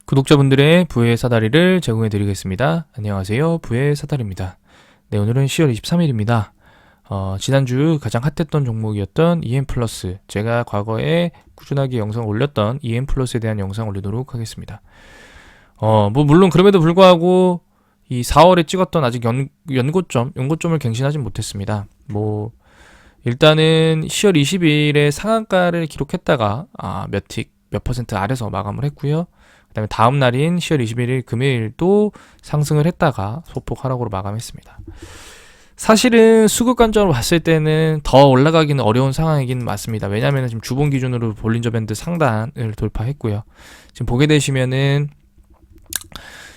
구독자분들의 부의 사다리를 제공해 드리겠습니다. 안녕하세요. 부의 사다리입니다. 네, 오늘은 10월 23일입니다. 지난주 가장 핫했던 종목이었던 EM플러스, 제가 과거에 꾸준하게 영상을 올렸던 EM플러스에 대한 영상을 올리도록 하겠습니다. 물론 그럼에도 불구하고 이 4월에 찍었던 아직 연고점을 갱신하진 못했습니다. 일단은 10월 20일에 상한가를 기록했다가 몇 퍼센트 아래서 마감을 했고요. 그 다음에 다음 날인 10월 21일 금요일도 상승을 했다가 소폭 하락으로 마감했습니다. 사실은 수급 관점으로 봤을 때는 더 올라가기는 어려운 상황이긴 맞습니다. 왜냐하면 지금 주봉 기준으로 볼린저 밴드 상단을 돌파했고요. 지금 보게 되시면은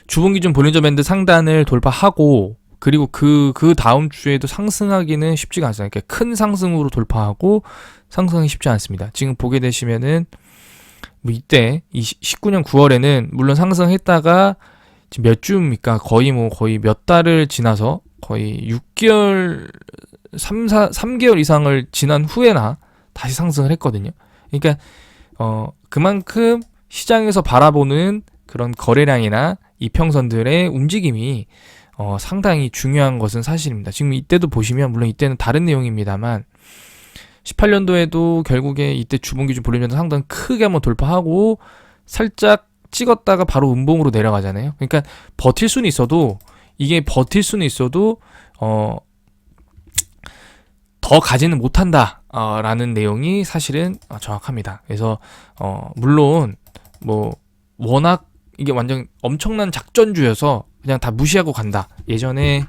주봉 기준 볼린저 밴드 상단을 돌파하고, 그리고 그 다음 주에도 상승하기는 쉽지가 않습니다. 그러니까 큰 상승으로 돌파하고 상승하기 쉽지 않습니다. 지금 보게 되시면은 이때 19년 9월에는 물론 상승했다가 지금 몇 주입니까? 거의 몇 달을 지나서 거의 6개월, 3개월 이상을 지난 후에나 다시 상승을 했거든요. 그러니까 그만큼 시장에서 바라보는 그런 거래량이나 이평선들의 움직임이 상당히 중요한 것은 사실입니다. 지금 이때도 보시면, 물론 이때는 다른 내용입니다만 18년도에도 결국에 이때 주봉기준 볼린저 상단 크게 한번 돌파하고 살짝 찍었다가 바로 음봉으로 내려가잖아요. 그러니까 버틸 수는 있어도 더 가지는 못한다 라는 내용이 사실은 정확합니다. 그래서 물론 워낙 이게 완전 엄청난 작전주여서 그냥 다 무시하고 간다. 예전에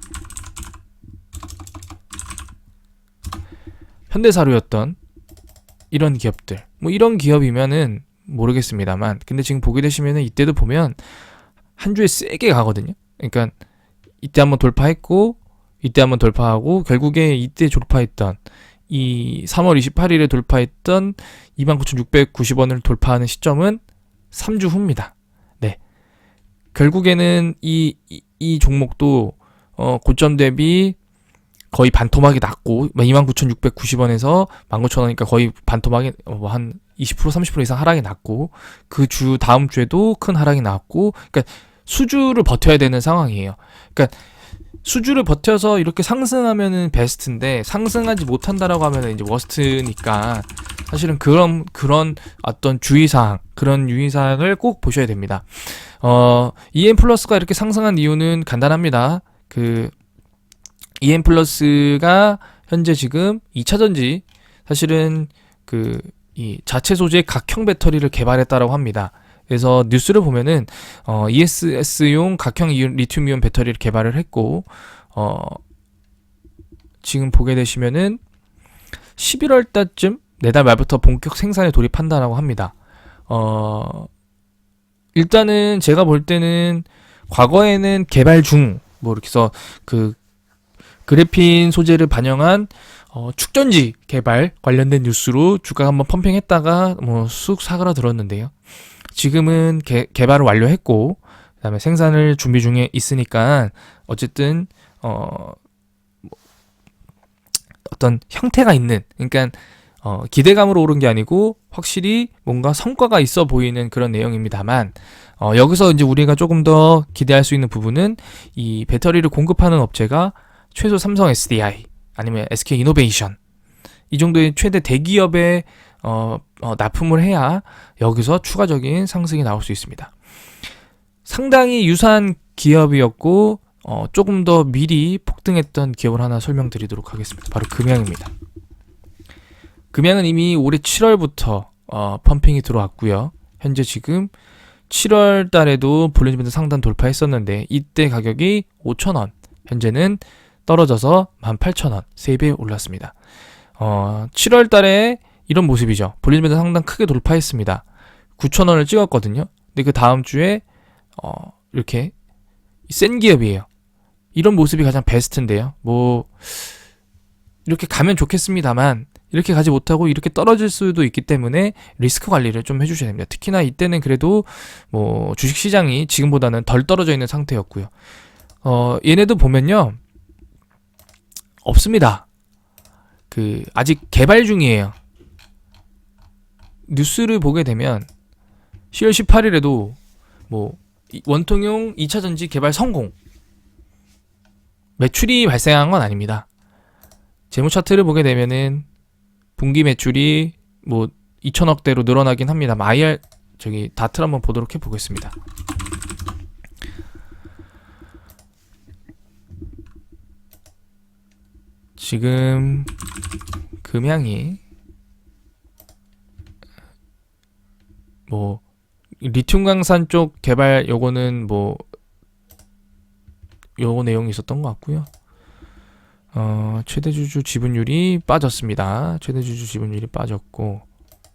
현대사료였던 이런 기업들, 이런 기업이면은 모르겠습니다만, 근데 지금 보게 되시면은 이때도 보면 한 주에 세게 가거든요. 그러니까 이때 한번 돌파했고, 이때 한번 돌파하고, 결국에 이때 돌파했던 이 3월 28일에 돌파했던 29,690원을 돌파하는 시점은 3주 후입니다. 네, 결국에는 이 종목도 고점 대비 거의 반토막이 났고 29,690원에서 19,000원이니까 거의 반토막이 한 20% 30% 이상 하락이 났고, 그 주 다음 주에도 큰 하락이 나왔고, 그러니까 수주를 버텨야 되는 상황이에요. 그러니까 수주를 버텨서 이렇게 상승하면은 베스트인데 상승하지 못한다라고 하면은 이제 워스트니까, 사실은 그런 어떤 주의사항, 그런 유의사항을 꼭 보셔야 됩니다. EM플러스가 이렇게 상승한 이유는 간단합니다. EM플러스가 현재 지금 2차전지, 사실은 이 자체 소재 각형 배터리를 개발했다라고 합니다. 그래서 뉴스를 보면은 ESS용 각형 리튬이온 배터리를 개발을 했고, 지금 보게 되시면은 11월 달쯤, 내달 말부터 본격 생산에 돌입한다라고 합니다. 일단은 제가 볼 때는 과거에는 개발 중, 이렇게 해서 그래핀 소재를 반영한 축전지 개발 관련된 뉴스로 주가가 한번 펌핑했다가 쑥 사그라들었는데요. 지금은 개발을 완료했고, 그다음에 생산을 준비 중에 있으니까 어쨌든 어떤 형태가 있는, 그러니까 기대감으로 오른 게 아니고 확실히 뭔가 성과가 있어 보이는 그런 내용입니다만, 여기서 이제 우리가 조금 더 기대할 수 있는 부분은 이 배터리를 공급하는 업체가 최소 삼성 SDI 아니면 SK 이노베이션, 이 정도의 최대 대기업에 납품을 해야 여기서 추가적인 상승이 나올 수 있습니다. 상당히 유사한 기업이었고 조금 더 미리 폭등했던 기업을 하나 설명드리도록 하겠습니다. 바로 금양입니다. 금양은 이미 올해 7월부터 펌핑이 들어왔고요. 현재 지금 7월 달에도 볼린저 밴드 상단 돌파했었는데 이때 가격이 5,000원, 현재는 떨어져서 18,000원, 3배 올랐습니다. 7월 달에 이런 모습이죠. 볼린저 밴드 상단 크게 돌파했습니다. 9,000원을 찍었거든요. 근데 그 다음 주에 이렇게 센 기업이에요. 이런 모습이 가장 베스트인데요. 이렇게 가면 좋겠습니다만, 이렇게 가지 못하고 이렇게 떨어질 수도 있기 때문에 리스크 관리를 좀 해주셔야 됩니다. 특히나 이때는 그래도 주식시장이 지금보다는 덜 떨어져 있는 상태였고요. 얘네도 보면요, 없습니다. 아직 개발 중이에요. 뉴스를 보게 되면 10월 18일에도 뭐 원통형 2차 전지 개발 성공, 매출이 발생한 건 아닙니다. 재무 차트를 보게 되면은 분기 매출이 뭐 2천억대로 늘어나긴 합니다. IR 저기 다트를 한번 보도록 해보겠습니다. 지금 금양이 뭐 리튬 강산 쪽 개발 요거는 뭐 요거 내용이 있었던 것 같고요. 최대 주주 지분율이 빠졌습니다. 최대 주주 지분율이 빠졌고,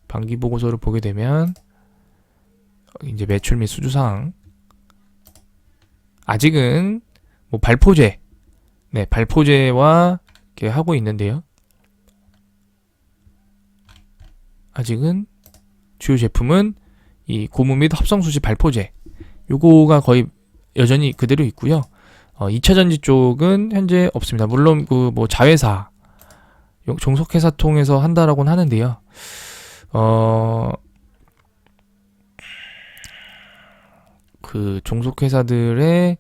반기 보고서를 보게 되면 이제 매출 및 수주 사항, 아직은 뭐 발포제, 네, 발포제와 이렇게 하고 있는데요. 아직은 주요 제품은 이 고무 및 합성수지 발포제, 요거가 거의 여전히 그대로 있고요. 2차 전지 쪽은 현재 없습니다. 물론 그 뭐 자회사, 종속회사 통해서 한다라고는 하는데요. 그 종속회사들의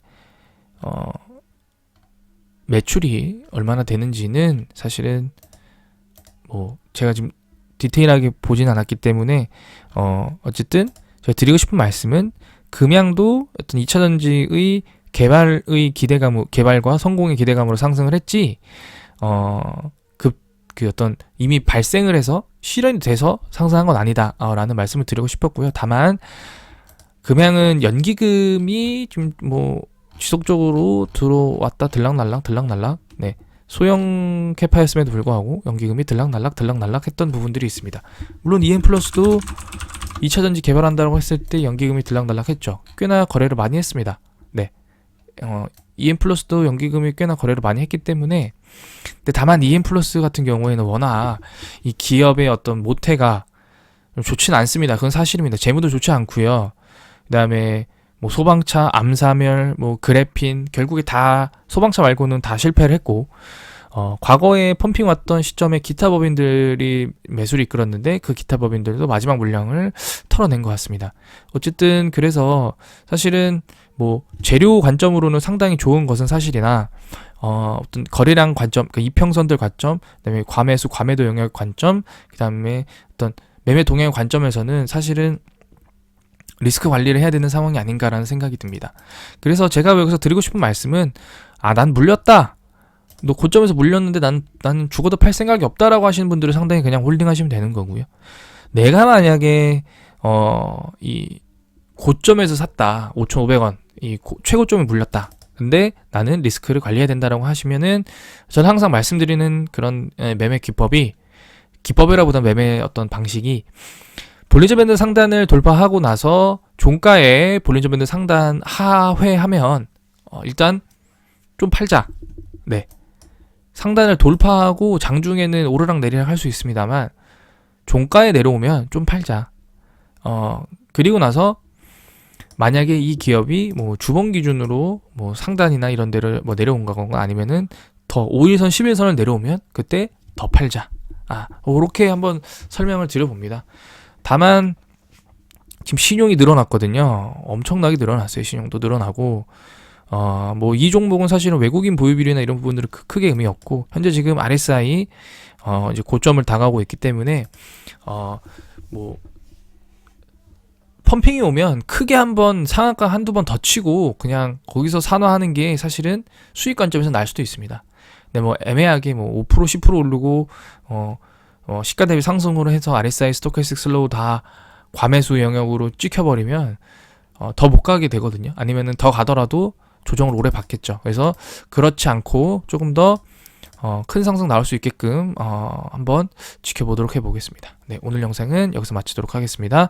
매출이 얼마나 되는지는 사실은 뭐 제가 지금 디테일하게 보진 않았기 때문에 어쨌든 제가 드리고 싶은 말씀은 금양도 어떤 2차 전지의 개발의 기대감, 개발과 성공의 기대감으로 상승을 했지, 그 어떤 이미 발생을 해서 실현이 돼서 상승한 건 아니다 라는 말씀을 드리고 싶었고요. 다만 금양은 연기금이 좀 뭐 지속적으로 들어왔다 들락날락, 네, 소형 캐파였음에도 불구하고 연기금이 들락날락 했던 부분들이 있습니다. 물론 EM플러스도 2차 전지 개발한다고 했을 때 연기금이 들락날락 했죠. 꽤나 거래를 많이 했습니다. 네, EM플러스도 연기금이 꽤나 거래를 많이 했기 때문에, 근데 다만 EM플러스 같은 경우에는 워낙 이 기업의 어떤 모태가 좋지는 않습니다. 그건 사실입니다. 재무도 좋지 않고요. 그 다음에 뭐 소방차, 암사멸, 뭐 그래핀, 결국에 다 소방차 말고는 다 실패를 했고, 과거에 펌핑 왔던 시점에 기타 법인들이 매수를 이끌었는데 그 기타 법인들도 마지막 물량을 털어낸 것 같습니다. 어쨌든 그래서 사실은 뭐 재료 관점으로는 상당히 좋은 것은 사실이나, 어떤 거래량 관점, 그 이평선들 관점, 그다음에 과매수, 과매도 영역 관점, 그다음에 어떤 매매 동향 관점에서는 사실은 리스크 관리를 해야 되는 상황이 아닌가라는 생각이 듭니다. 그래서 제가 여기서 드리고 싶은 말씀은, 난 물렸다, 너 고점에서 물렸는데 나는 죽어도 팔 생각이 없다라고 하시는 분들은 상당히 그냥 홀딩하시면 되는 거고요. 내가 만약에 이 고점에서 샀다, 5,500원 이 최고점에 물렸다, 근데 나는 리스크를 관리해야 된다라고 하시면은, 저는 항상 말씀드리는 그런 매매 기법이라보다 매매 어떤 방식이, 볼린저 밴드 상단을 돌파하고 나서 종가에 볼린저 밴드 상단 하회하면 일단 좀 팔자. 네, 상단을 돌파하고 장중에는 오르락 내리락 할 수 있습니다만 종가에 내려오면 좀 팔자. 그리고 나서 만약에 이 기업이 뭐 주봉 기준으로 뭐 상단이나 이런 데를 뭐 내려온 거거나 아니면은 더 5일선, 10일선을 내려오면 그때 더 팔자. 그렇게 한번 설명을 드려봅니다. 다만 지금 신용이 늘어났거든요. 엄청나게 늘어났어요. 신용도 늘어나고, 뭐 이 종목은 사실은 외국인 보유 비율이나 이런 부분들은 크게 의미 없고, 현재 지금 RSI 이제 고점을 당하고 있기 때문에 뭐 펌핑이 오면 크게 한번 상한가 한두 번 더 치고 그냥 거기서 산화하는 게 사실은 수익 관점에서 날 수도 있습니다. 근데 뭐 애매하게 뭐 5% 10% 오르고 시가 대비 상승으로 해서 RSI, 스토캐스틱 슬로우 다 과매수 영역으로 찍혀버리면 더 못 가게 되거든요. 아니면은 더 가더라도 조정을 오래 받겠죠. 그래서 그렇지 않고 조금 더 큰 상승 나올 수 있게끔 한번 지켜보도록 해보겠습니다. 네, 오늘 영상은 여기서 마치도록 하겠습니다.